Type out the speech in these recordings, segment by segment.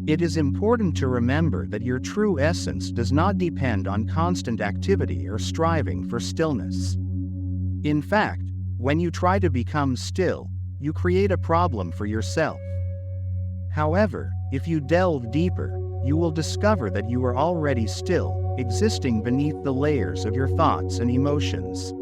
It is important to remember that your true essence does not depend on constant activity or striving for stillness. In fact, when you try to become still, you create a problem for yourself. However, if you delve deeper, you will discover that you are already still, existing beneath the layers of your thoughts and emotions.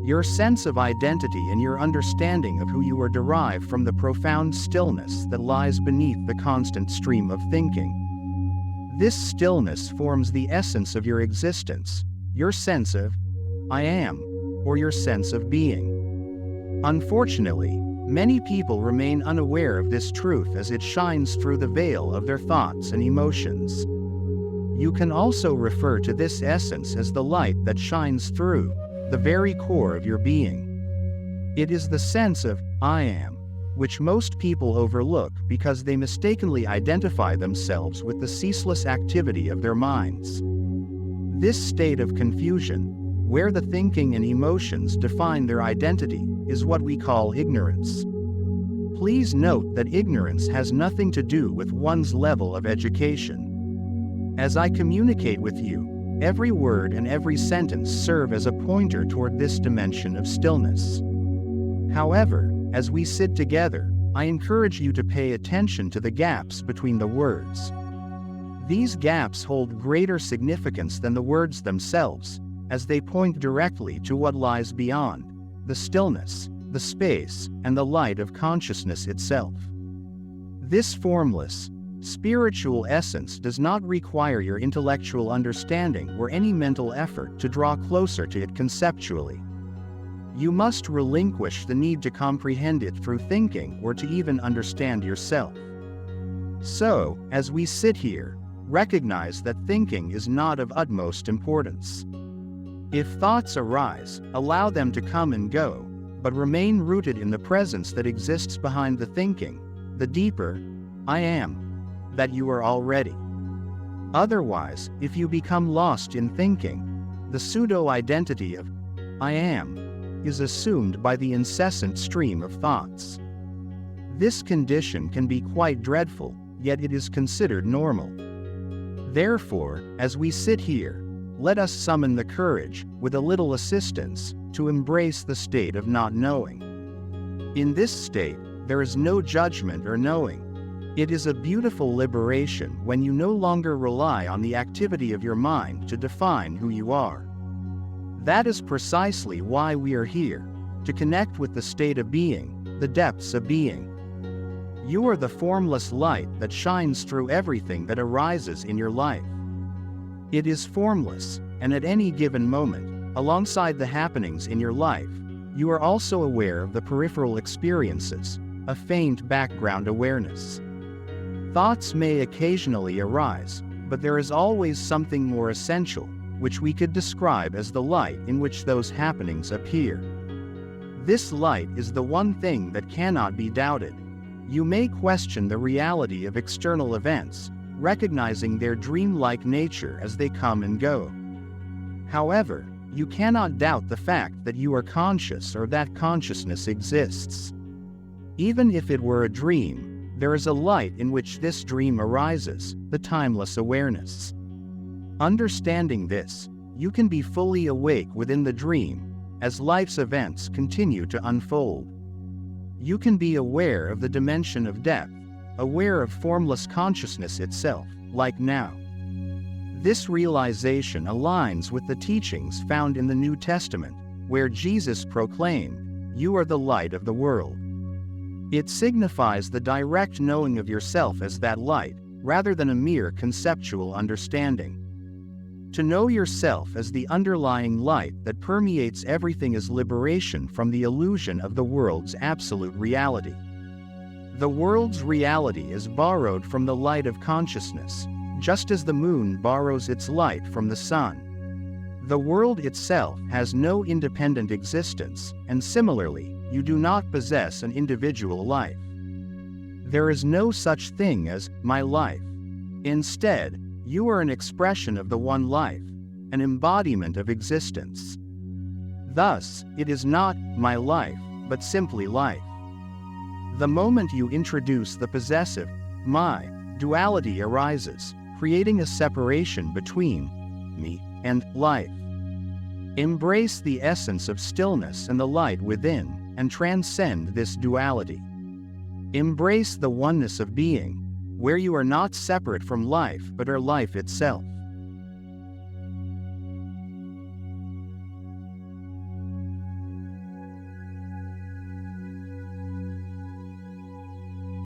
Your sense of identity and your understanding of who you are derive from the profound stillness that lies beneath the constant stream of thinking. This stillness forms the essence of your existence, your sense of I am, or your sense of being. Unfortunately, many people remain unaware of this truth as it shines through the veil of their thoughts and emotions. You can also refer to this essence as the light that shines through the very core of your being. It is the sense of I am, which most people overlook because they mistakenly identify themselves with the ceaseless activity of their minds. This state of confusion, where the thinking and emotions define their identity, is what we call ignorance. Please note that ignorance has nothing to do with one's level of education. As I communicate with you, every word and every sentence serve as a pointer toward this dimension of stillness. However, as we sit together, I encourage you to pay attention to the gaps between the words. These gaps hold greater significance than the words themselves, as they point directly to what lies beyond the stillness, the space, and the light of consciousness itself. This formless, spiritual essence does not require your intellectual understanding or any mental effort to draw closer to it conceptually. You must relinquish the need to comprehend it through thinking or to even understand yourself. So, as we sit here, recognize that thinking is not of utmost importance. If thoughts arise, allow them to come and go, but remain rooted in the presence that exists behind the thinking, the deeper I am that you are already. Otherwise, if you become lost in thinking, the pseudo-identity of I am is assumed by the incessant stream of thoughts. This condition can be quite dreadful, yet it is considered normal. Therefore, as we sit here, let us summon the courage, with a little assistance, to embrace the state of not knowing. In this state, there is no judgment or knowing. It is a beautiful liberation when you no longer rely on the activity of your mind to define who you are. That is precisely why we are here, to connect with the state of being, the depths of being. You are the formless light that shines through everything that arises in your life. It is formless, and at any given moment, alongside the happenings in your life, you are also aware of the peripheral experiences, a faint background awareness. Thoughts may occasionally arise, but there is always something more essential, which we could describe as the light in which those happenings appear. This light is the one thing that cannot be doubted. You may question the reality of external events, recognizing their dreamlike nature as they come and go. However, you cannot doubt the fact that you are conscious or that consciousness exists. Even if it were a dream, there is a light in which this dream arises, the timeless awareness. Understanding this, you can be fully awake within the dream, as life's events continue to unfold. You can be aware of the dimension of depth, aware of formless consciousness itself, like now. This realization aligns with the teachings found in the New Testament, where Jesus proclaimed, "You are the light of the world." It signifies the direct knowing of yourself as that light, rather than a mere conceptual understanding. To know yourself as the underlying light that permeates everything is liberation from the illusion of the world's absolute reality. The world's reality is borrowed from the light of consciousness, just as the moon borrows its light from the sun. The world itself has no independent existence, and similarly, you do not possess an individual life. There is no such thing as my life. Instead, you are an expression of the one life, an embodiment of existence. Thus, it is not my life, but simply life. The moment you introduce the possessive, my, duality arises, creating a separation between me and life. Embrace the essence of stillness and the light within, and transcend this duality. Embrace the oneness of being, where you are not separate from life but are life itself.